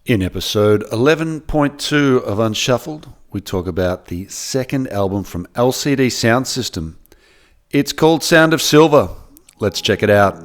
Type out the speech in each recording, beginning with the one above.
In episode 11.2 of Unshuffled, we talk about the second album from LCD Sound System. It's called Sound of Silver. Let's check it out.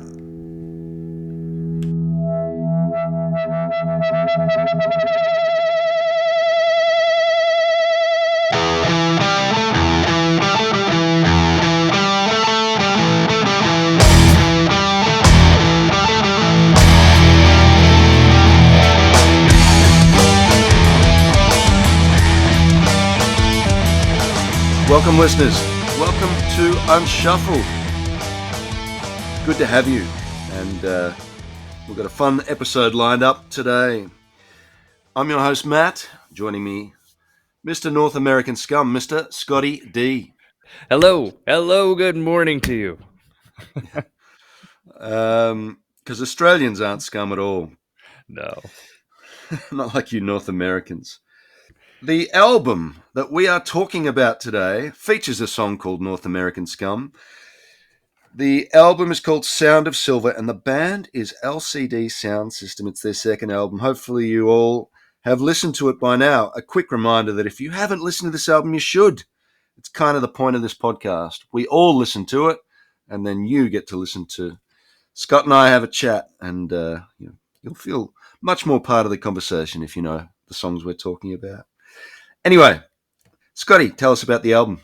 Welcome, listeners. Welcome to Unshuffled. Good to have you. And we've got a fun episode lined up today. I'm your host, Matt. Joining me, Mr. North American Scum, Mr. Scotty D. Hello. Good morning to you. Because Australians aren't scum at all. No. Not like you North Americans. The album that we are talking about today features a song called North American Scum. The album is called Sound of Silver, and the band is LCD Sound System. It's their second album. Hopefully you all have listened to it by now. A quick reminder that if you haven't listened to this album, you should. It's kind of the point of this podcast. We all listen to it, and then you get to listen to Scott and I have a chat, and you'll feel much more part of the conversation if you know the songs we're talking about. Anyway, Scotty, tell us about the album.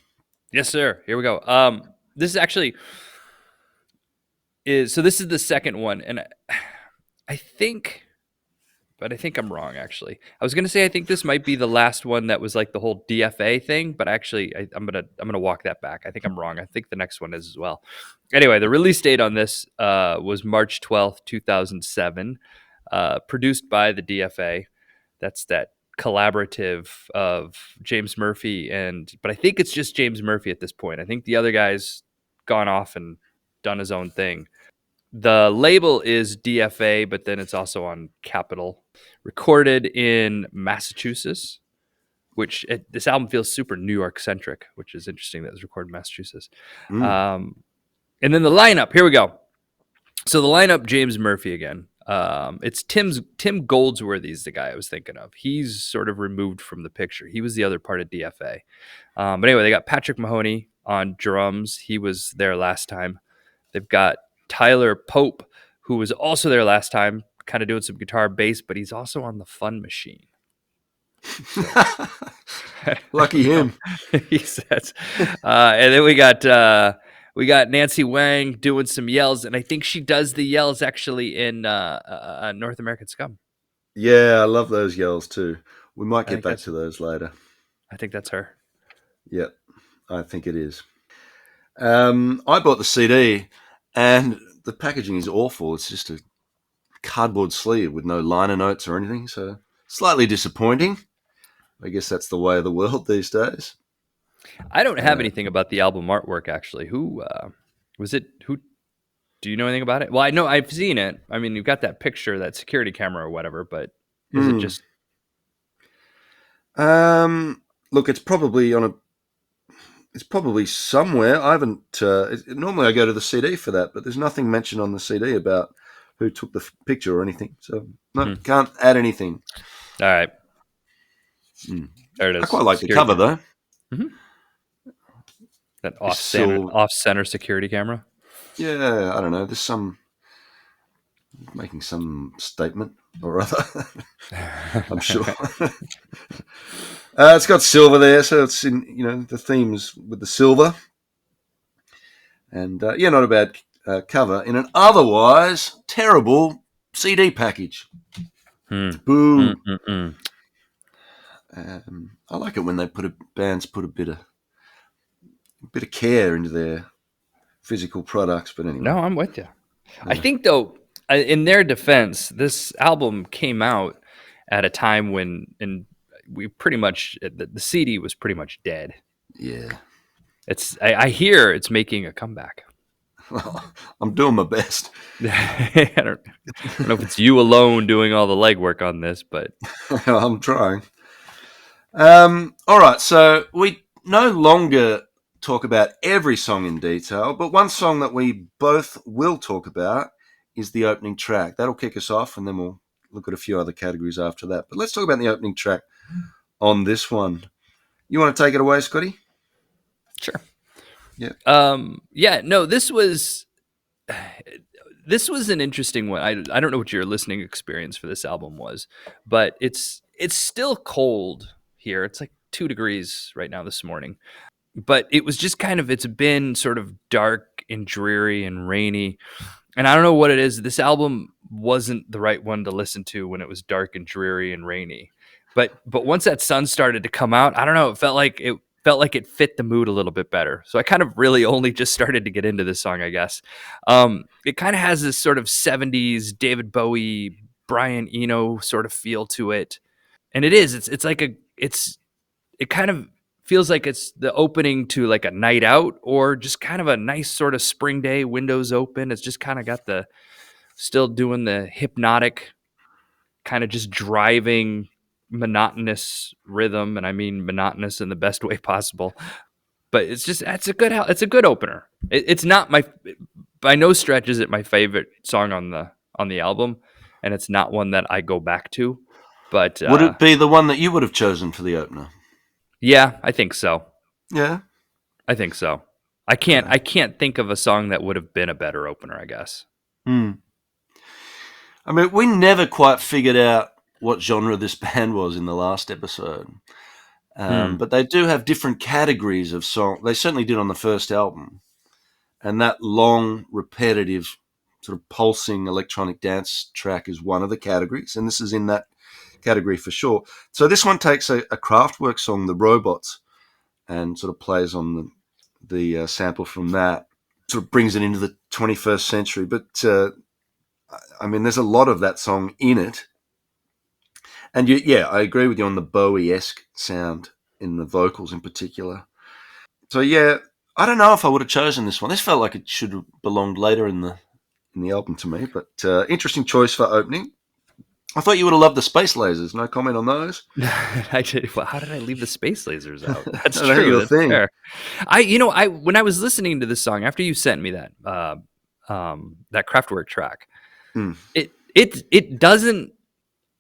Yes, sir. Here we go. This is actually this is the second one, and I think I'm wrong. Actually, I was gonna say I think this might be the last one that was like the whole DFA thing, but actually I'm gonna walk that back. I think I'm wrong. I think the next one is as well. Anyway, the release date on this was March 12th, 2007. Produced by the DFA. That's that collaborative of James Murphy but I think it's just James Murphy at this point. I think the other guy's gone off and done his own thing. The label is DFA, but then it's also on Capitol. Recorded in Massachusetts, this album feels super New York centric, which is interesting that it was recorded in Massachusetts. And then the lineup, here we go. So the lineup, James Murphy again. It's Tim Goldsworthy's the guy I was thinking of. He's sort of removed from the picture. He was the other part of DFA. But anyway, they got Patrick Mahoney on drums. He was there last time. They've got Tyler Pope, who was also there last time, kind of doing some guitar bass, but he's also on the Fun Machine. Lucky him. He says. And then we got Nancy Wang doing some yells, and I think she does the yells actually in North American Scum. Yeah, I love those yells too. We might get back to those later. I think that's her. Yep, I think it is. I bought the CD, and the packaging is awful. It's just a cardboard sleeve with no liner notes or anything, so slightly disappointing. I guess that's the way of the world these days. I don't have anything about the album artwork, actually. Who was it? Who do you know anything about it? Well, I know I've seen it. I mean, you've got that picture, that security camera or whatever, but is it just... Look, it's probably somewhere. I haven't, normally I go to the CD for that, but there's nothing mentioned on the CD about who took the picture or anything. So, no, can't add anything. All right. There it is. I quite like the cover, though. Mm-hmm. That off-center security camera. Yeah, I don't know. There's making some statement or other. I'm sure. It's got silver there, so it's in the themes with the silver, and not a bad cover in an otherwise terrible CD package. Boo. I like it when they bands put a bit of care into their physical products, but anyway. No, I'm with you. Yeah. I think, though, in their defense, this album came out at a time when we pretty much the CD was pretty much dead. Yeah, I hear it's making a comeback. Well, I'm doing my best. I don't know if it's you alone doing all the legwork on this, but I'm trying. All right, so we no longer talk about every song in detail, but one song that we both will talk about is the opening track. That'll kick us off, and then we'll look at a few other categories after that. But let's talk about the opening track on this one. You want to take it away, Scotty? Sure. Yeah. Yeah, no, this was an interesting one. I don't know what your listening experience for this album was, but it's still cold here. It's like 2 degrees right now this morning. But it was just kind of it's been sort of dark and dreary and rainy. And I don't know what it is. This album wasn't the right one to listen to when it was dark and dreary and rainy. But once that sun started to come out, I don't know, it felt like it fit the mood a little bit better. So I kind of really only just started to get into this song, I guess. It kind of has this sort of 70s David Bowie, Brian Eno sort of feel to it. And it is. It kind of feels like it's the opening to like a night out or just kind of a nice sort of spring day, windows open. It's just kind of got the still doing the hypnotic kind of just driving monotonous rhythm, and I mean monotonous in the best way possible. But it's a good opener. It's not my by no stretch is it my favorite song on the album, and it's not one that I go back to. But Would it be the one that you would have chosen for the opener? yeah, I think so. Yeah. I think so. I can't think of a song that would have been a better opener, I guess. Hmm. I mean, we never quite figured out what genre this band was in the last episode. Hmm. But they do have different categories of song. They certainly did on the first album. And that long, repetitive, sort of pulsing electronic dance track is one of the categories. And this is in that category for sure. So this one takes a Kraftwerk song, The Robots, and sort of plays on the sample from that. Sort of brings it into the 21st century. But, I mean, there's a lot of that song in it. And yeah, I agree with you on the Bowie-esque sound in the vocals in particular. So yeah, I don't know if I would have chosen this one. This felt like it should have belonged later in the album to me, but interesting choice for opening. I thought you would have loved the Space Lasers. No comment on those. Well, how did I leave the space lasers out? That's They're true. your That's thing. fair. I when I was listening to this song after you sent me that Kraftwerk track, Mm, it doesn't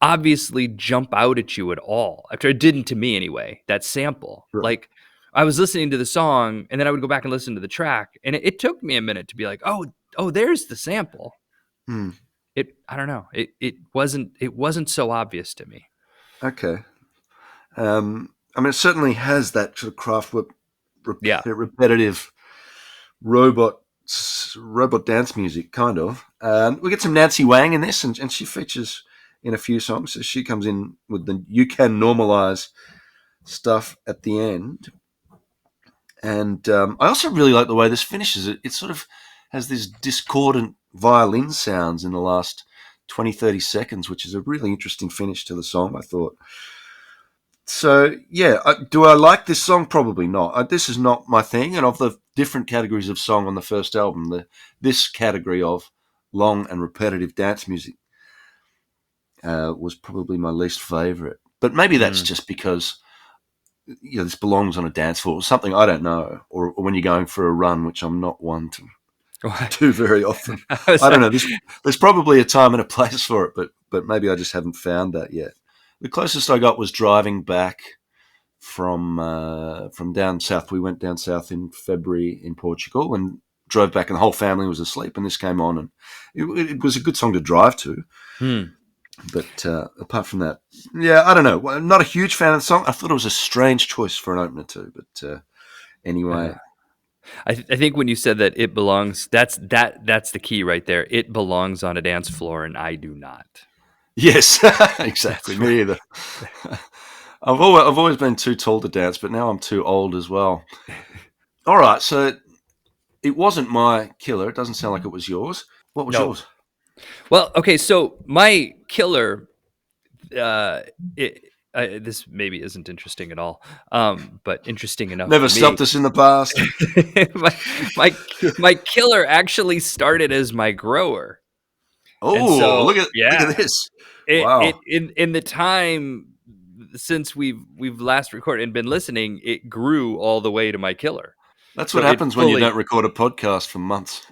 obviously jump out at you at all. After it didn't to me anyway. That sample, right. like I was listening to the song and then I would go back and listen to the track, and it took me a minute to be like, oh, there's the sample. Mm, I don't know. It wasn't so obvious to me. okay. I mean, it certainly has that sort of Kraftwerk Yeah. repetitive robot robot dance music, kind of. We get some Nancy Wang in this, and she features in a few songs. So she comes in with the "You Can Normalize" stuff at the end. And I also really like the way this finishes. It sort of has these discordant violin sounds in the last 20, 30 seconds, which is a really interesting finish to the song, I thought. So, yeah, do I like this song? Probably not. This is not my thing. And of the different categories of song on the first album, this category of long and repetitive dance music was probably my least favourite. But maybe that's Mm. just because this belongs on a dance floor or something, I don't know, or when you're going for a run, which I'm not one to do very often. I was I don't like, know. There's probably a time and a place for it, but maybe I just haven't found that yet. The closest I got was driving back from down south. We went down south in February in Portugal and drove back, and the whole family was asleep, and this came on, and it was a good song to drive to. hmm. But apart from that, yeah, I don't know. Well, I'm not a huge fan of the song. I thought it was a strange choice for an opener too. But anyway, I think when you said that it belongs, that's the key right there. It belongs on a dance floor, and I do not. yes, exactly. That's Me right. either. I've always been too tall to dance, but now I'm too old as well. All right, so it wasn't my killer. It doesn't sound like it was yours. What was No. yours? Well, okay. So my killer, uh, it, this maybe isn't interesting at all, but interesting enough Never for me. stopped us in the past. my, my my killer actually started as my grower, and Oh, so look yeah, at this! it Wow. in the time since we've last recorded and been listening, it grew all the way to my killer. That's what So it happens when you fully don't record a podcast for months.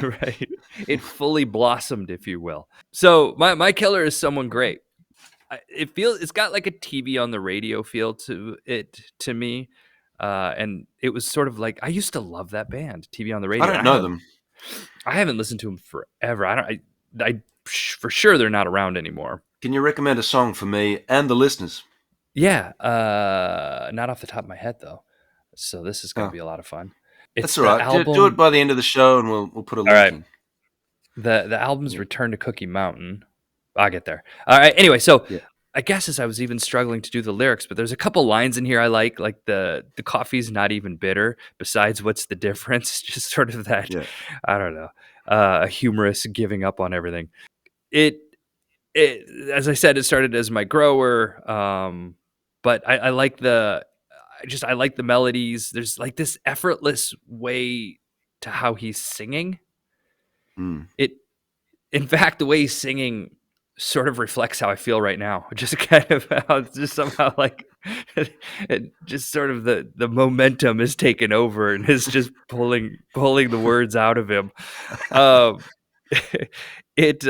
right, it fully blossomed, if you will. So my killer is Someone Great. It's got like a TV on the radio feel to it to me, and it was sort of like I used to love that band, TV on the I radio. don't know them. I haven't listened to them forever. I for sure they're not around anymore. Can you recommend a song for me and the listeners? Yeah, not off the top of my head though. So this is going to Oh, be a lot of fun. that's It's all the right. Do it album. by the end of the show, and we'll put a All link right, in. the album's Yeah, Return to Cookie Mountain. I'll get there. All right. Anyway, so yeah. I guess as I was even struggling to do the lyrics, but there's a couple lines in here I like the coffee's not even bitter. Besides, what's the difference? Just sort of that, Yeah. I don't know, a humorous giving up on everything. It as I said, it started as my grower, but I like I like the melodies. There's like this effortless way to how he's singing. Mm. It In fact, the way he's singing sort of reflects how I feel right now. Just kind of how it's just somehow like it just sort of the momentum is taken over and is just pulling the words out of him. Um, it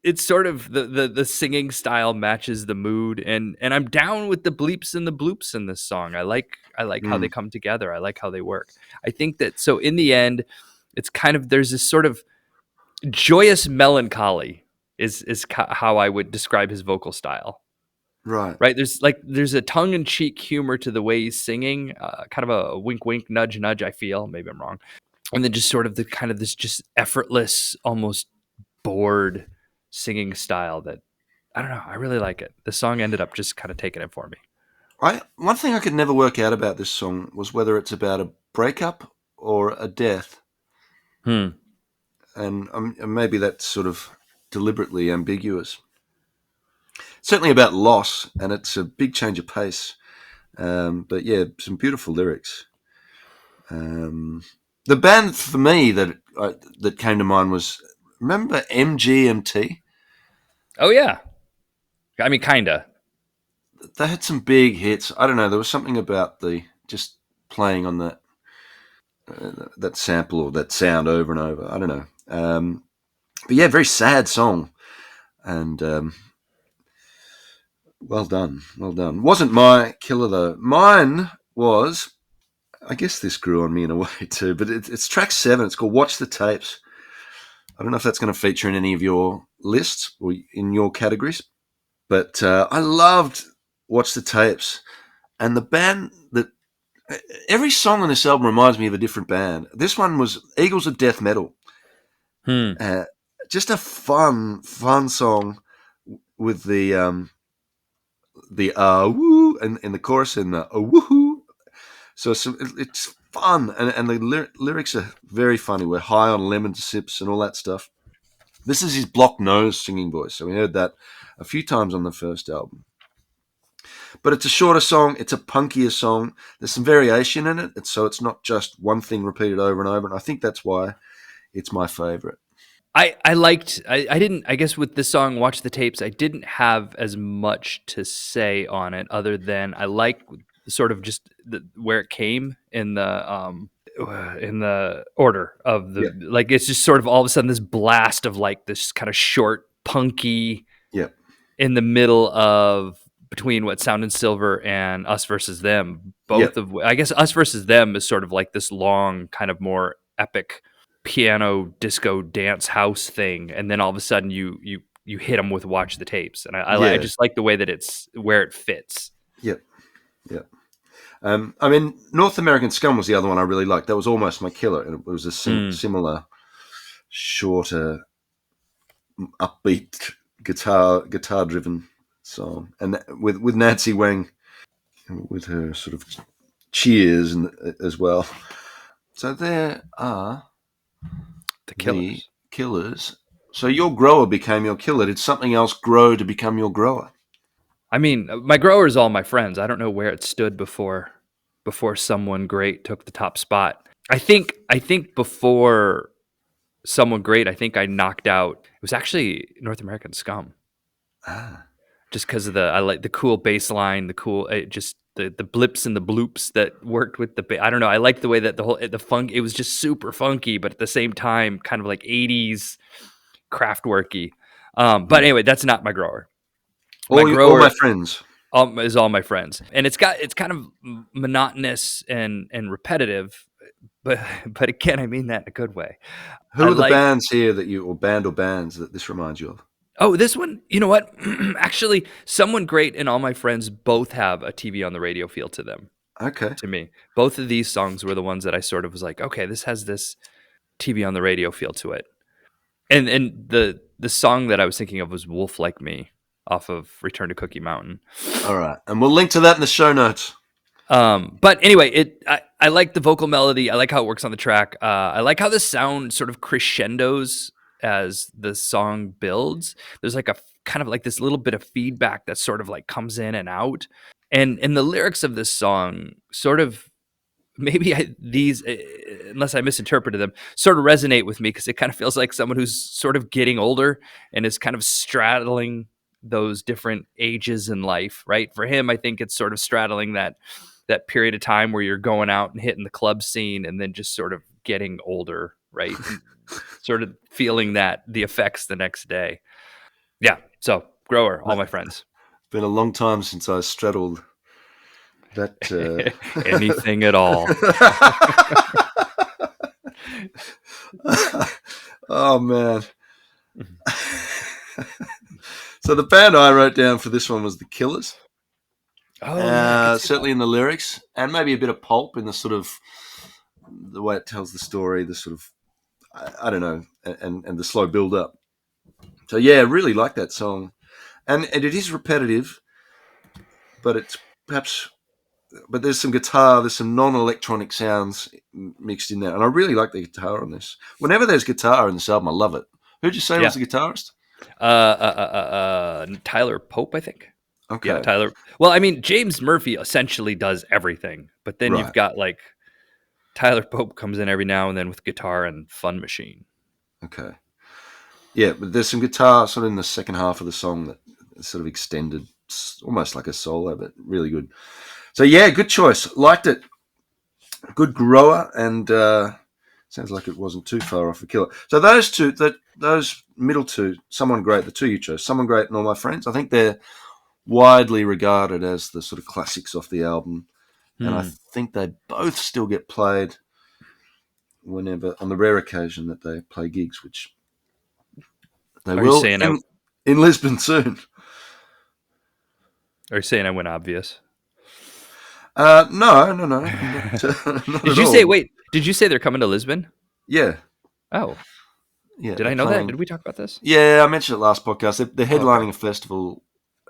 it's sort of the singing style matches the mood, and I'm down with the bleeps and the bloops in this song. I like how they Mm. come together. I like how they work. I think that so in the end, it's kind of there's this sort of joyous melancholy how I would describe his vocal style. Right. Right? There's a tongue in cheek humor to the way he's singing, kind of a wink wink nudge nudge. I feel maybe I'm wrong, and then just sort of the kind of this just effortless, almost bored singing style that I don't know. I really like it. The song ended up just kind of taking it for me. I one thing I could never work out about this song was whether it's about a breakup or a death, Hmm. and maybe that's sort of deliberately ambiguous. Certainly about loss, and it's a big change of pace. But yeah, some beautiful lyrics. Um, the band for me that came to mind was, remember MGMT? Oh yeah. I mean, kinda. They had some big hits. I don't know. There was something about the just playing on that sample or that sound over and over. I don't know. But yeah, very sad song, and well done, well done. Wasn't my killer though. Mine was. I guess this grew on me in a way too, but it's track 7. It's called "Watch the Tapes." I don't know if that's going to feature in any of your lists or in your categories, but I loved "Watch the Tapes," and the band that every song on this album reminds me of a different band. This one was Eagles of Death Metal. Hmm. Uh, just a fun song with the woo and in the chorus and the woohoo. So it's fun, and the lyrics are very funny. We're high on lemon sips and all that stuff. This is his block nose singing voice, so we heard that a few times on the first album. But it's a shorter song. It's a punkier song. There's some variation in it, so it's not just one thing repeated over and over. And I think that's why it's my favorite. I didn't I guess with this song Watch the Tapes I didn't have as much to say on it other than I like sort of just where it came in the order of the Yeah, like it's just sort of all of a sudden this blast of like this kind of short punky yeah, in the middle of between what Sound and Silver and Us versus Them. yeah, Both of I guess Us versus Them is sort of like this long kind of more epic piano disco dance house thing, and then all of a sudden you hit them with Watch the Tapes, and I yeah, just like the way that it's where it fits. yeah, yeah. I mean, North American Scum was the other one I really liked. That was almost my killer, and it was a Mm. similar, shorter, upbeat guitar driven song, and with Nancy Wang with her sort of cheers and as well. So there are The the Killers. killers. So your grower became your killer. Did something else grow to become your grower? I mean, my grower is all my friends. I don't know where it stood before someone great took the top spot. I think before someone great, I think I knocked out. It was actually North American Scum, Ah, just because of the I like the cool bass line, the cool. It just the blips and the bloops that worked with the. I don't know. I like the way that the funk. It was just super funky, but at the same time, kind of like '80s Kraftwerky. But anyway, that's not my grower. My All my grower friends. is all my friends, and it's kind of monotonous and repetitive, but again, I mean that in a good way. I Who are the like. bands here that you, or band or bands that this reminds you of? Oh, this one, you know what? Actually, Someone Great and All My Friends both have a TV on the radio feel to them. Okay. To me, both of these songs were the ones that I sort of was like, okay, this has this TV on the radio feel to it. And the song that I was thinking of was Wolf Like Me off of Return to Cookie Mountain. All right. And we'll link to that in the show notes. But anyway, I like the vocal melody. I like how it works on the track. I like how the sound sort of crescendos as the song builds. There's like a kind of like this little bit of feedback that sort of like comes in and out. And the lyrics of this song sort of maybe these, unless I misinterpreted them, sort of resonate with me because it kind of feels like someone who's sort of getting older and is kind of straddling those different ages in life, right? For him, I think it's sort of straddling that period of time where you're going out and hitting the club scene and then just sort of getting older, right? And sort of feeling that the effects the next day. Yeah. So grower, all my friends. Been a long time since I straddled that. Anything at all. Oh man. So the band I wrote down for this one was the Killers. Oh yeah, I can see Certainly in the lyrics, and maybe a bit of pulp in the sort of the way it tells the story, the sort of I don't know, and the slow build up. So yeah, really like that song, and it is repetitive, but it's perhaps but there's some guitar, there's some non-electronic sounds mixed in there, and I really like the guitar on this. Whenever there's guitar in this album, I love it. Who'd you say that. was the guitarist? Tyler Pope, I think. Yeah, Okay, Tyler. Well, I mean, James Murphy essentially does everything, but then you've right. got like Tyler Pope comes in every now and then with guitar and Fun Machine. Okay, yeah, but there's some guitar sort of in the second half of the song that is sort of extended, almost like a solo, but really good. So yeah, good choice. Liked it. Good grower, and sounds like it wasn't too far off a killer. So those two, those middle two, Someone Great, the two you chose, Someone Great and All My Friends, I think they're widely regarded as the sort of classics off the album, and I Hmm. think they both still get played whenever, on the rare occasion that they play gigs, which they Are you will saying I? in Lisbon soon. Are you saying I went obvious? No, not, not Did at you say? all. Wait, did you say they're coming to Lisbon? Yeah, Oh, yeah, did they're I know that? playing. Did we talk about this? Yeah, I mentioned it last podcast. They're Oh, okay. headlining a festival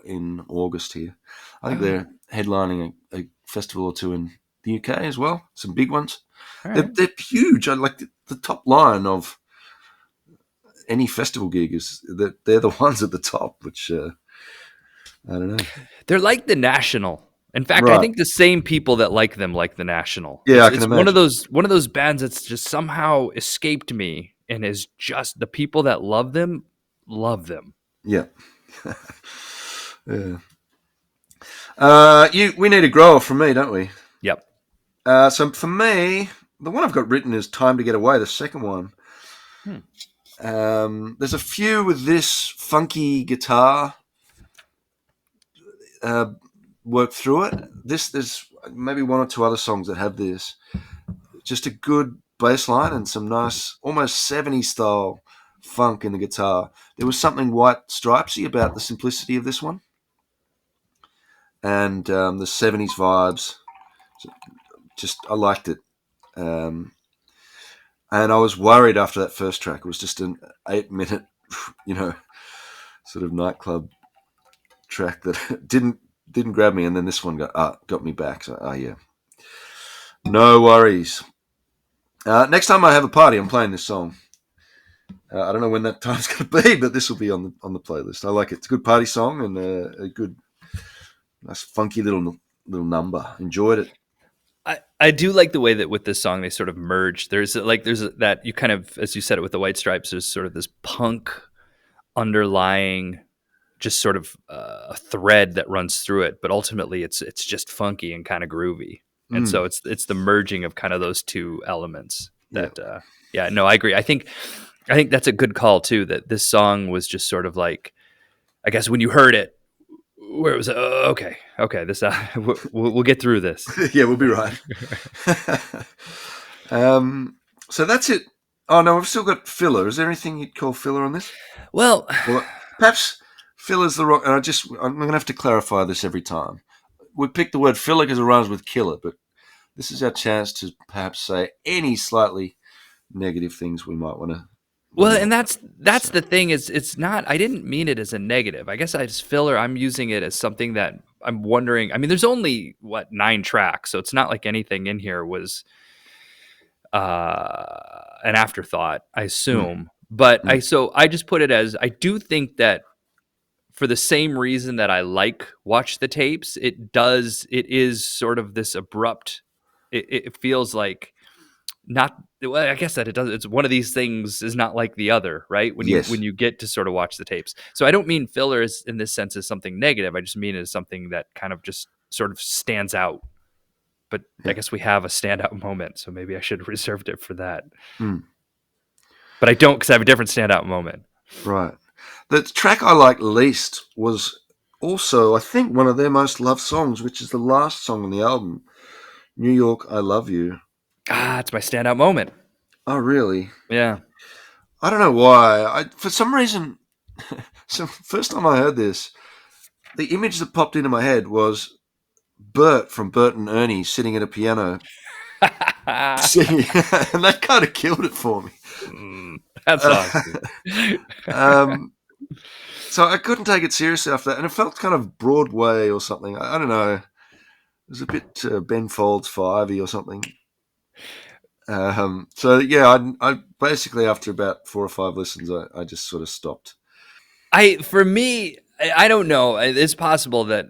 in August here. I think Oh, they're headlining a festival or two in the UK as well. Some big ones. all right. They're huge. I like the top line of any festival gig is that they're the ones at the top, which I don't know. They're like the National. In fact, I Right. think the same people that like them like the National. Yeah, I can It's one of imagine. those bands that's just somehow escaped me and is just the people that love them love them. Yeah. Yeah. We need a grower from me, don't we? Yep. So for me, the one I've got written is Time to Get Away, the second one. Hmm. There's a few with this funky guitar uh, work through it. There's maybe one or two other songs that have this. Just a good bass line and some nice, almost 70s style funk in the guitar. There was something White Stripesy about the simplicity of this one and the 70s vibes. Just, I liked it. Um, and I was worried after that first track. It was just an 8 minute, you know, sort of nightclub track that didn't grab me, and then this one got me back. So yeah, no worries. Next time I have a party, I'm playing this song. I don't know when that time's going to be, but this will be on the playlist. I like it. It's a good party song and a good, nice funky little number. Enjoyed it. I do like the way that with this song they sort of merge. That you kind of, as you said it with the White Stripes, there's sort of this punk underlying just sort of a thread that runs through it, but ultimately it's just funky and kind of groovy. And Mm, so it's the merging of kind of those two elements yeah. that yeah, no, I agree. I think that's a good call too, that this song was just sort of like, I guess when you heard it, where it was, okay, okay, this we'll get through this. Yeah, we'll be right. um, so that's it. Oh no, we've still got filler. Is there anything you'd call filler on this? Well, Well, perhaps filler's the wrong. And I'm going to have to clarify this every time. We picked the word filler because it rhymes with killer, but this is our chance to perhaps say any slightly negative things we might want to well, and that's say. the thing, is it's not, I didn't mean it as a negative. I guess I just filler, I'm using it as something that I'm wondering. I mean, there's only what, 9 tracks, so it's not like anything in here was an afterthought, I Mm, assume. But mm, I just put it as, I do think that for the same reason that I like Watch the Tapes, it is sort of this abrupt, it feels like, not, well, I guess that it does, it's one of these things is not like the other, right? When yes. you get to sort of watch the tapes. So I don't mean filler is in this sense as something negative. I just mean it as something that kind of just sort of stands out. But I Yeah. guess we have a standout moment, so maybe I should have reserved it for that. Mm, But I don't, because I have a different standout moment. right. The track I liked least was also, I think, one of their most loved songs, which is the last song on the album, New York, I Love You. Ah, it's my standout moment. Oh, really? Yeah. I don't know why. For some reason, so first time I heard this, the image that popped into my head was Bert from Bert and Ernie sitting at a piano singing, and that kind of killed it for me. That's Uh, awesome. um, so I couldn't take it seriously after that, and it felt kind of Broadway or something. I don't know. It was a bit Ben Folds Ivy or something. So yeah, I basically after about 4 or 5 listens, I just sort of stopped. For me, I don't know. It's possible that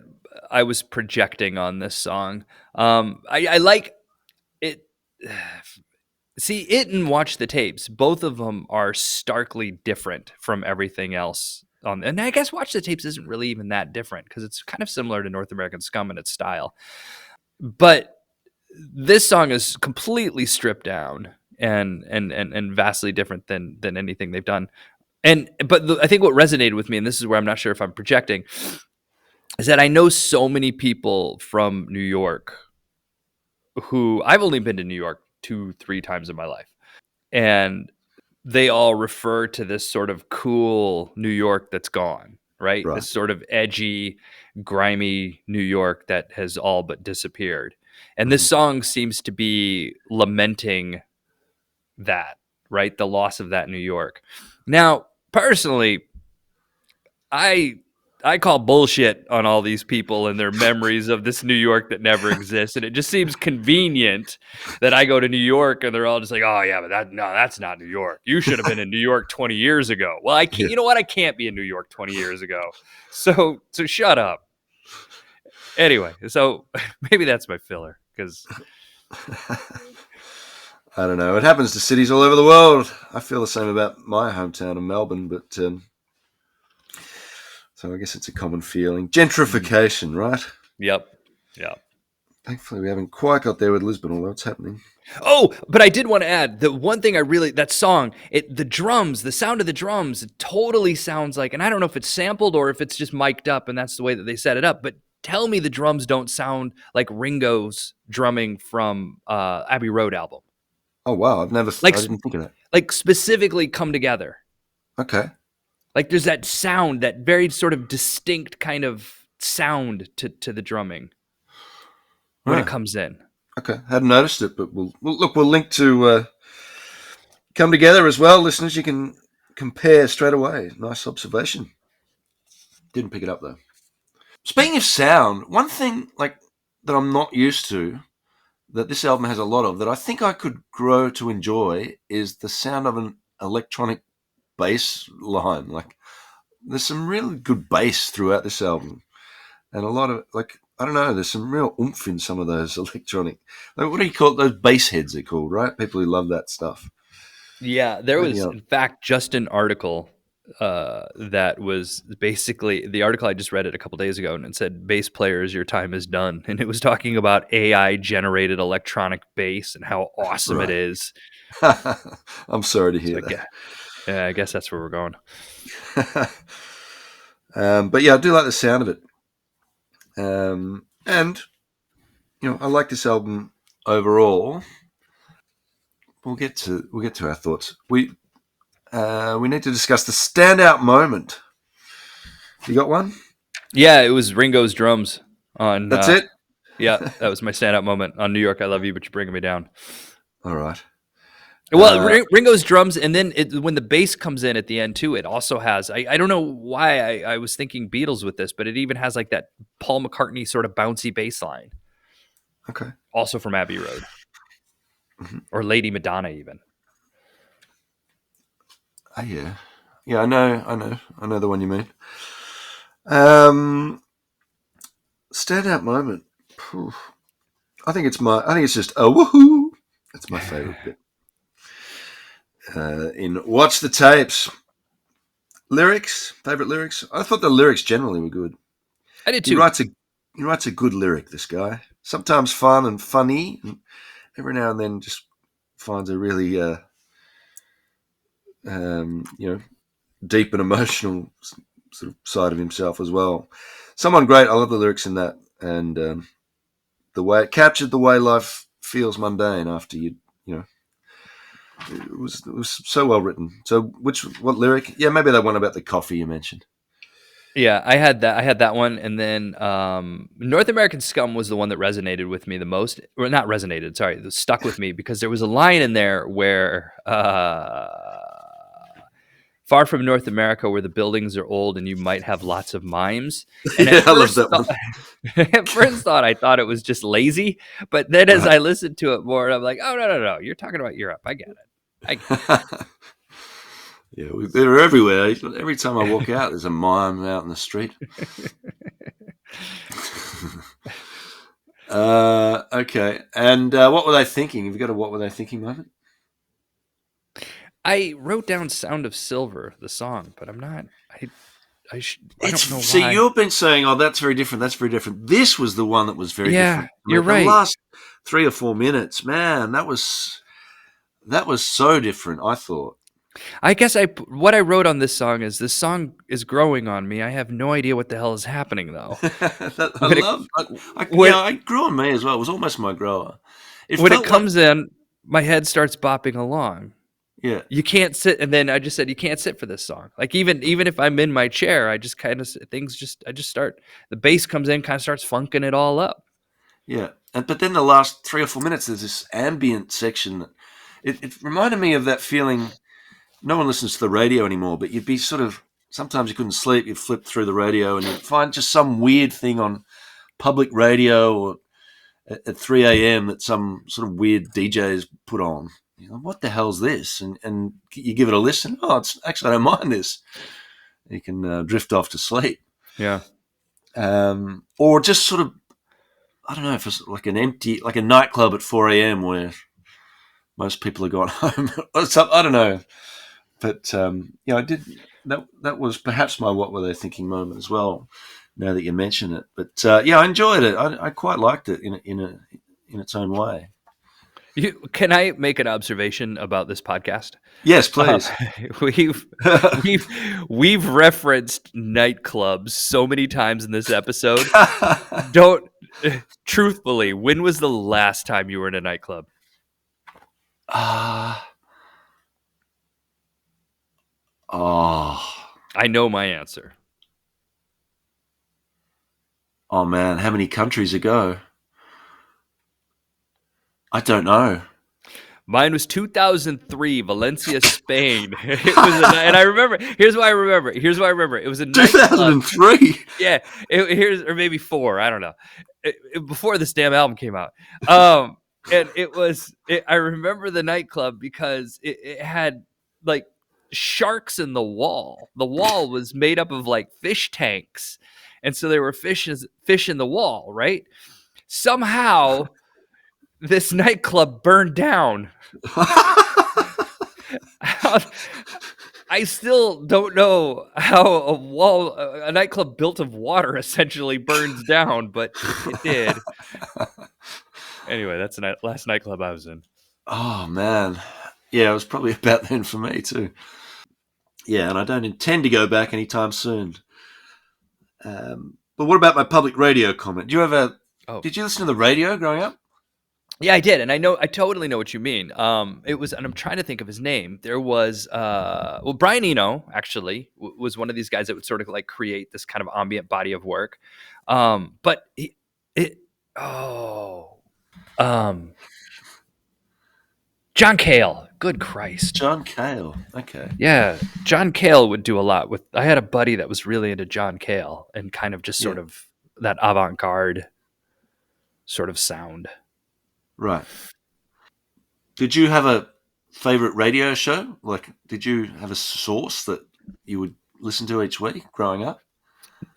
I was projecting on this song. I like it. See, it and Watch the Tapes, both of them are starkly different from everything else on. And I guess Watch the Tapes isn't really even that different, because it's kind of similar to North American Scum in its style. But this song is completely stripped down and vastly different than anything they've done. I think what resonated with me, and this is where I'm not sure if I'm projecting, is that I know so many people from New York who, I've only been to New York 2-3 times in my life, and they all refer to this sort of cool New York that's gone, right? Right. This sort of edgy, grimy New York that has all but disappeared. And this Mhm. song seems to be lamenting that, right? The loss of that New York. Now, personally, I I call bullshit on all these people and their memories of this New York that never exists, and it just seems convenient that I go to New York and they're all just like, "Oh yeah, but that's not New York. You should have been in New York 20 years ago." Well, I can't. Yeah. You know what? I can't be in New York 20 years ago. So shut up. Anyway, so maybe that's my filler, because I don't know. It happens to cities all over the world. I feel the same about my hometown of Melbourne, but so I guess it's a common feeling. Gentrification, right? yep, yep. Thankfully, we haven't quite got there with Lisbon, although it's happening. Oh, but I did want to add the one thing I really, that song, the drums, the sound of the drums, it totally sounds like, and I don't know if it's sampled or if it's just mic'd up and that's the way that they set it up, but tell me the drums don't sound like Ringo's drumming from Abbey Road album. Oh wow, Like I didn't think of that. like specifically come together. Okay, Like there's that sound, that very sort of distinct kind of sound to the drumming when it right. comes in. Okay, hadn't noticed it, but we'll link to come together as well, listeners. You can compare straight away. Nice observation. Didn't pick it up though. Speaking of sound, one thing like that I'm not used to that this album has a lot of that I think I could grow to enjoy is the sound of an electronic bass line. Like there's some really good bass throughout this album, and a lot of like I don't know. There's some real oomph in some of those electronic. Like, what do you call it? Those bass heads? They're called, right? People who love that stuff. Yeah, there Maybe was, in fact, just an article. that was basically the article. I just read it a couple days ago, and it said bass players, your time is done, and it was talking about AI generated electronic bass and how awesome it Right. is. I'm sorry to So hear that. yeah, I guess that's where we're going. But yeah, I do like the sound of it. And I like this album overall. We'll get to our thoughts. We need to discuss the standout moment. You got one? Yeah, it was Ringo's drums on. That's it. Yeah, that was my standout moment on New York. I love you, but you're bringing me down. All right. Well, Ringo's drums, and then when the bass comes in at the end too, it also has. I don't know why I was thinking Beatles with this, but it even has like that Paul McCartney sort of bouncy bass line, Okay. also from Abbey Road Mm-hmm. or Lady Madonna even. Oh, yeah. Yeah, I know the one you mean. Um, Standout moment. Phew. I think it's just a woohoo. That's my favorite bit. In Watch the Tapes. Lyrics, favorite lyrics. I thought the lyrics generally were good. I did He too. writes a he writes a good lyric. This guy, sometimes fun and funny, and every now and then just finds a really um, you know deep and emotional sort of side of himself as well. Someone great. I love the lyrics in that, and the way it captured the way life feels mundane after you know it was so well written. So what lyric? Yeah, maybe that one about the coffee you mentioned. Yeah, I had that. I had that one, and then North American Scum was the one that resonated with me the most. Or not resonated. Sorry, that stuck with me because there was a line in there where far from North America, where the buildings are old and you might have lots of mimes. And Yeah, I love that one. at first thought I thought it was just lazy, but then as Right. I listened to it more, I'm like, oh no, you're talking about Europe. I get it. I get Yeah, they're everywhere. Every time I walk out, there's a mime out in the street. Okay. And what were they thinking? Have you got a what were they thinking moment? I wrote down "Sound of Silver," the song, but I'm not. I It's don't know see, why. you've been saying, "Oh, that's very different. That's very different." This was the one that was very Yeah, different. I you're mean, the right. last 3 or 4 minutes, man, that was so different. I thought. I guess what I wrote on this song is this song is growing on me. I have no idea what the hell is happening though. That, I When it love. when It grew on me as well. It was almost my grower. It when it felt like, comes in, my head starts bopping along. yeah, You can't sit, and then I just said you can't sit for this song. Like even if I'm in my chair, I just kind of things just I just start. The bass comes in, kind of starts funking it all up. yeah. And but then the last 3 or 4 minutes, there's this ambient section that it reminded me of that feeling. No one listens to the radio anymore, but you'd be sort of sometimes you couldn't sleep. You'd flip through the radio and you'd find just some weird thing on public radio or at 3 a.m. that some sort of weird DJs put on. You know, what the hell's this? And you give it a listen. Oh, it's actually I don't mind this. You can drift off to sleep, Yeah. or just sort of I don't know if it's like like a nightclub at 4 a.m. where most people are gone home. I don't know, but I did that was perhaps my what were they thinking moment as well. Now that you mention it, but I enjoyed it. I quite liked it in its own way. Can I make an observation about this podcast? Yes, Uh, please. we've we've we've referenced nightclubs so many times in this episode. Don't truthfully, when was the last time you were in a nightclub? Ah, oh, I know my answer. oh man, how many countries ago? I don't know. Mine was 2003, Valencia, Spain. It was and I remember. Here's why I remember. Here's why I remember. It was a nightclub. 2003. Yeah, here's or maybe four. I don't know. Before this damn album came out, and it was. I remember the nightclub because it had like sharks in the wall. The wall was made up of like fish tanks, and so there were fish in the wall. Right. Somehow this nightclub burned down. I still don't know how a nightclub built of water essentially burns down, but it did. Anyway, that's the last nightclub I was in. Oh man, yeah, it was probably about then for me too. Yeah, and I don't intend to go back anytime soon. But what about my public radio comment? Oh, Did you listen to the radio growing up? yeah, I did, and I totally know what you mean. It was, and I'm trying to think of his name. There was, well, Brian Eno actually was one of these guys that would sort of like create this kind of ambient body of work. But it, oh, um, John Cale. Good Christ. John Cale. Okay. Yeah, John Cale would do a lot with. I had a buddy that was really into John Cale and kind of just Yeah. sort of that avant-garde sort of sound. Right. Did you have a favorite radio show? Like, did you have a source that you would listen to each week growing up?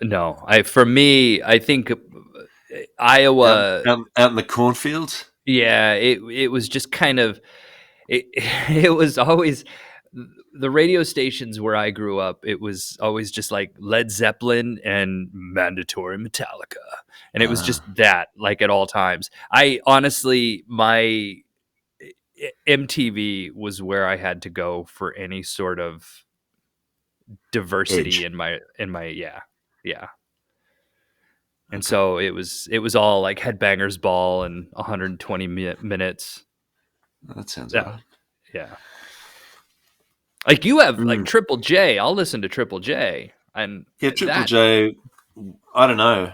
No, I for me, I think Out, Iowa. out in the cornfields? Yeah, it was just kind of it. It was always the radio stations where I grew up. It was always just like Led Zeppelin and mandatory Metallica, and it was just Ah, that like at all times. I honestly, my MTV was where I had to go for any sort of diversity Edge. in my yeah, yeah. And Okay. so it was all like Headbangers Ball and 120 minutes. That sounds Yeah, right. yeah. Like you have like Mm. Triple J. I'll listen to Triple J, and Yeah, Triple that. J, I don't know.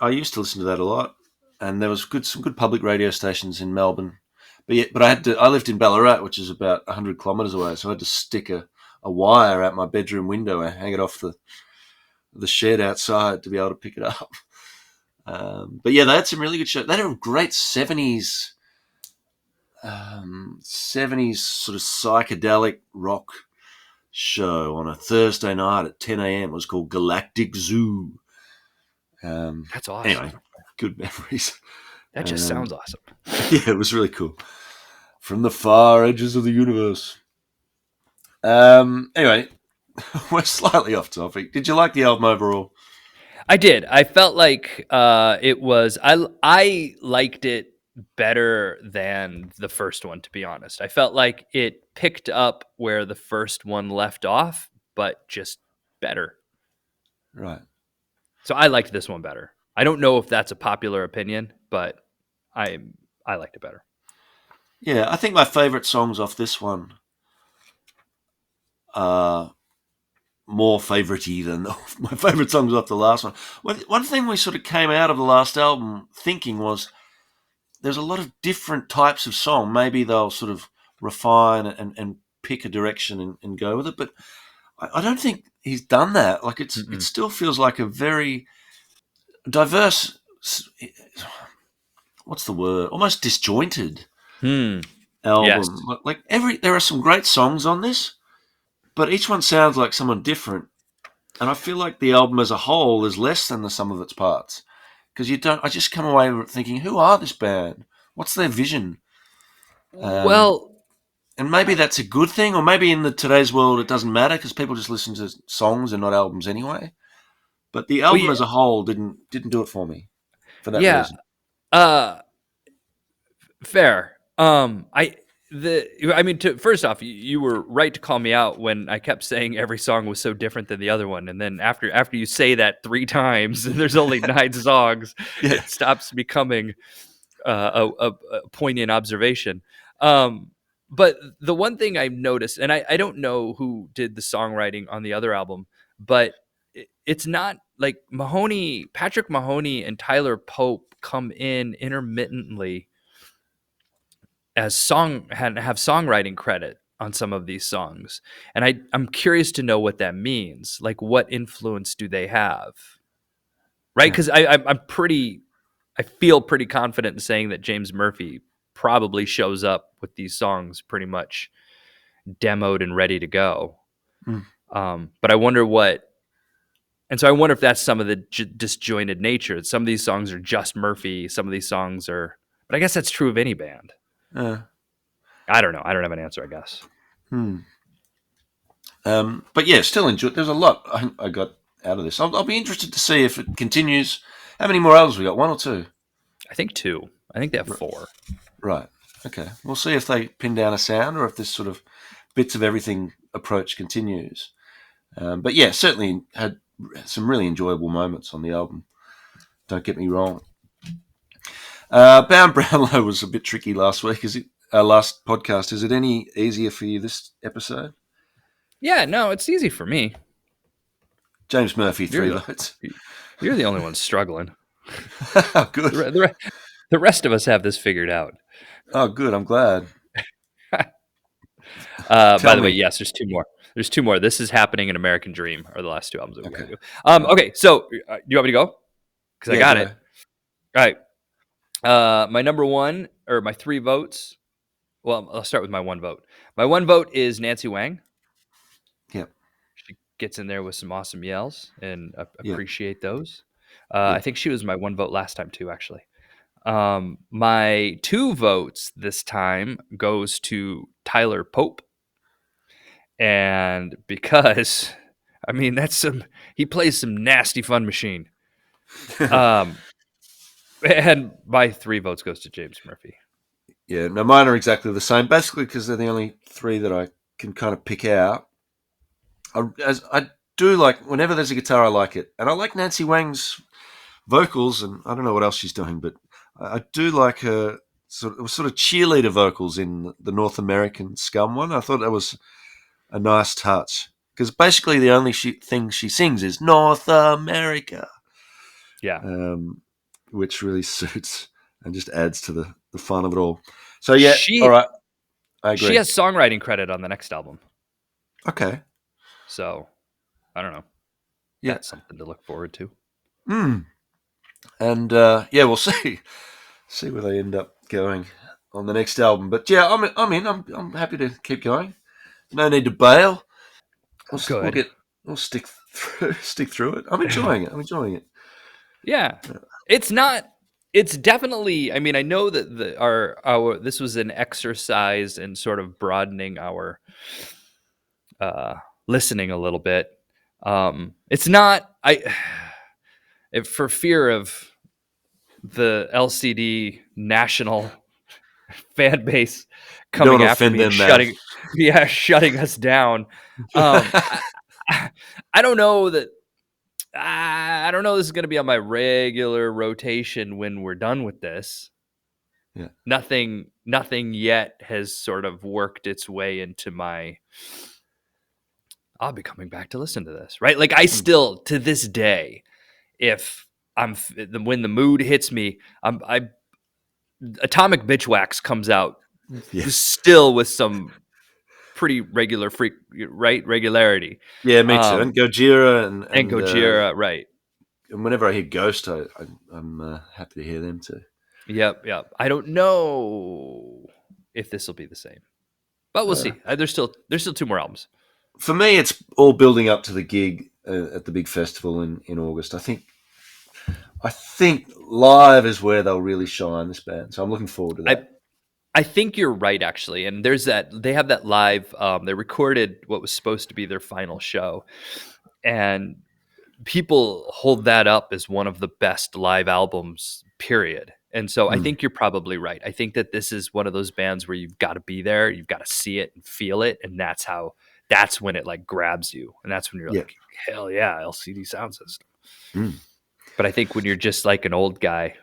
I used to listen to that a lot, and there was some good public radio stations in Melbourne. But I lived in Ballarat, which is about 100 kilometres away, so I had to stick a wire out my bedroom window and hang it off the shed outside to be able to pick it up. But yeah, they had some really good shows. They had a great 70s sort of psychedelic rock show on a Thursday night at 10 a.m. It was called Galactic Zoo. That's Anyway, awesome. good memories. That just Um, sounds awesome. yeah, it was really cool. From the far edges of the universe. Anyway, we're slightly off topic. Did you like the album overall? I did. I felt like it was. I liked it better than the first one. To be honest, I felt like it picked up where the first one left off, but just better. Right. So I liked this one better. I don't know if that's a popular opinion, but I I liked it better. Yeah, I think my favourite songs off this one are more favourite-y than my favourite songs off the last one. One thing we sort of came out of the last album thinking was there's a lot of different types of song. Maybe they'll sort of refine and pick a direction and go with it. But I don't think he's done that. Like it Mm-mm. still feels like a very diverse. What's the word? Almost disjointed Hmm. Yes. album. Like there are some great songs on this, but each one sounds like someone different. And I feel like the album as a whole is less than the sum of its parts because you don't. I just come away thinking, who are this band? What's their vision? Um, Well, and maybe that's a good thing, or maybe in today's world it doesn't matter because people just listen to songs and not albums anyway. But the well, album yeah, as a whole didn't do it for me for that yeah. reason. Uh, Fair. I mean, first off, you were right to call me out when I kept saying every song was so different than the other one, and then after you say that three times, and there's only nine songs, Yeah, it stops becoming a poignant observation. Um, but the one thing I've noticed, and I don't know who did the songwriting on the other album, but it's not like Patrick Mahoney, and Tyler Pope come in intermittently as have songwriting credit on some of these songs, and I'm curious to know what that means. Like, what influence do they have? Right? yeah. Because I feel pretty confident in saying that James Murphy probably shows up with these songs pretty much demoed and ready to go. Mm, But I wonder what, and so I wonder if that's some of the disjointed nature. Some of these songs are just Murphy. Some of these songs are, but I guess that's true of any band. uh, I don't know. I don't have an answer, I guess. hmm. But yeah, still enjoy. There's a lot I got out of this. I'll be interested to see if it continues. How many more albums we got? One or two? I think two. I think they have four. Right. Okay. We'll see if they pin down a sound or if this sort of bits of everything approach continues. But yeah, certainly had some really enjoyable moments on the album. Don't get me wrong. Bound Brownlow was a bit tricky last week. Is it last podcast? Is it any easier for you this episode? Yeah, no, it's easy for me. James Murphy, You're 3 votes. you're the only one struggling. Oh, good. The rest of us have this figured out. Oh, good. I'm glad. By Tell the way, me. yes, there's two more. There's two more. This is Happening in American Dream are the last two albums that we're Okay. going to do. Right. Okay, so do you want me to go? Because I Yeah, got go. it. All right. My number one, or my 3 votes. Well, I'll start with my 1 vote. My 1 vote is Nancy Wang. Yep. She gets in there with some awesome yells, and Yep. appreciate those. I Yep. think she was my 1 vote last time too, actually. My 2 votes this time goes to Tyler Pope. And because I mean he plays some nasty fun machine. Um and my 3 votes goes to James Murphy. Yeah. No, mine are exactly the same. Basically, because they're the only three that I can kind of pick out. I do like whenever there's a guitar, I like it, and I like Nancy Wang's vocals, and I don't know what else she's doing, but I do like her sort of cheerleader vocals in the North American Scum one. I thought that was a nice touch because basically the only thing she sings is North America, Yeah. which really suits and just adds to the fun of it all. So yeah, all She right, I she agree. has songwriting credit on the next album. Okay, So, I don't know. yeah, That's something to look forward to. and yeah, we'll see where they end up going on the next album. But yeah, I'm happy to keep going. No need to bail. We'll Good. we'll stick through it. I'm enjoying it. I'm enjoying it. Yeah. It's definitely, I mean, I know that our this was an exercise in sort of broadening our uh listening a little bit. It's not for fear of the LCD national fan base You don't want coming to after offend me and them, man. shutting us down. I, I don't know that I don't know this is going to be on my regular rotation when we're done with this. Yeah. Nothing yet has sort of worked its way into my I'll be coming back to listen to this, right? Like I still to this day, if when the mood hits me, I Atomic Bitch Wax comes out Yeah. still with some pretty regularity. Yeah, me too. And Gojira And Gojira, right? and whenever I hear Ghost, I'm happy to hear them too. Yep. I don't know if this will be the same, but we'll see. There's still 2 more albums. For me, it's all building up to the gig at the big festival in August. I think live is where they'll really shine, this band. So I'm looking forward to that. I think you're right, actually. And there's they have that live. They recorded what was supposed to be their final show, and people hold that up as one of the best live albums, period. And so I think you're probably right. I think that this is one of those bands where you've got to be there, you've got to see it and feel it, and that's when it like grabs you, and that's when you're like, hell yeah, LCD sound system. But I think when you're just like an old guy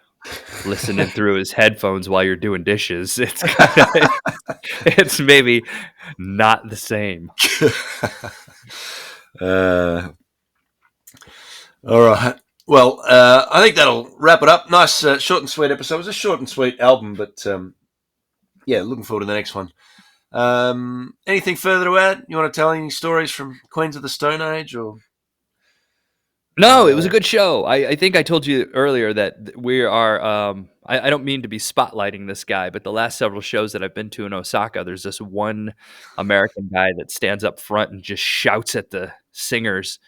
listening through his headphones while you're doing dishes, it's maybe not the same. All right. Well, I think that'll wrap it up. Nice, short and sweet episode. It was a short and sweet album, but yeah, looking forward to the next one. Anything further to add? You want to tell any stories from Queens of the Stone Age, or? No, it was a good show. I think I told you earlier that we are. I don't mean to be spotlighting this guy, but the last several shows that I've been to in Osaka, there's this one American guy that stands up front and just shouts at the singers,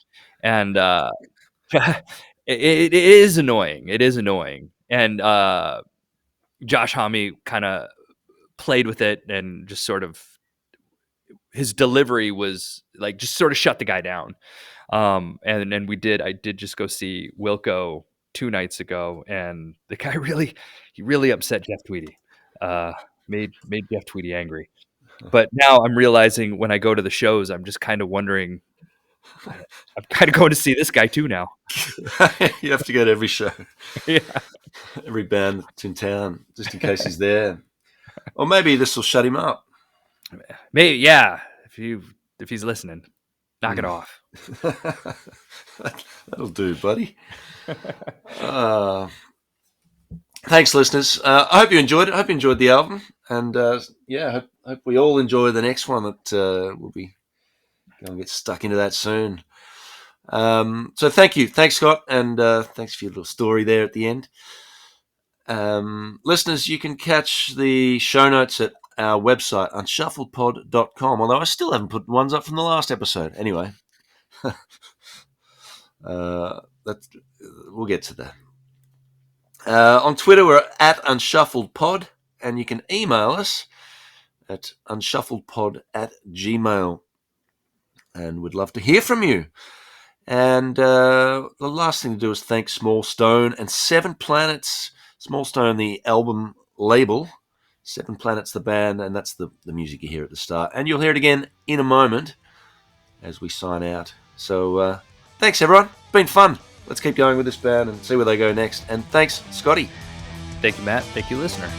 and it is annoying. It is annoying, and Josh Homme kind of played with it and just sort of his delivery was like just sort of shut the guy down. And I did just go see Wilco 2 nights ago, and the guy he really upset Jeff Tweedy, made Jeff Tweedy angry. But now I'm realizing when I go to the shows, I'm just kind of wondering, I'm kind of going to see this guy too now. You have to go to every show, Yeah. every band that's in town, just in case he's there. Or maybe this will shut him up. Maybe, yeah. If he's listening, knock it off. That'll do, buddy. Thanks, listeners. I hope you enjoyed it. I hope you enjoyed the album. And hope we all enjoy the next one that we'll be going to get stuck into that soon. So thank you. Thanks, Scott. And thanks for your little story there at the end. Listeners, you can catch the show notes at our website, unshuffledpod.com, although I still haven't put ones up from the last episode. Anyway, we'll get to that. On Twitter, we're at unshuffledpod, and you can email us at unshuffledpod@gmail.com, and we'd love to hear from you. And the last thing to do is thank Small Stone and Seven Planets. Small Stone, the album label, Seven Planets, the band, and that's the music you hear at the start. And you'll hear it again in a moment as we sign out. So thanks, everyone. It's been fun. Let's keep going with this band and see where they go next. And thanks, Scotty. Thank you, Matt. Thank you, listener.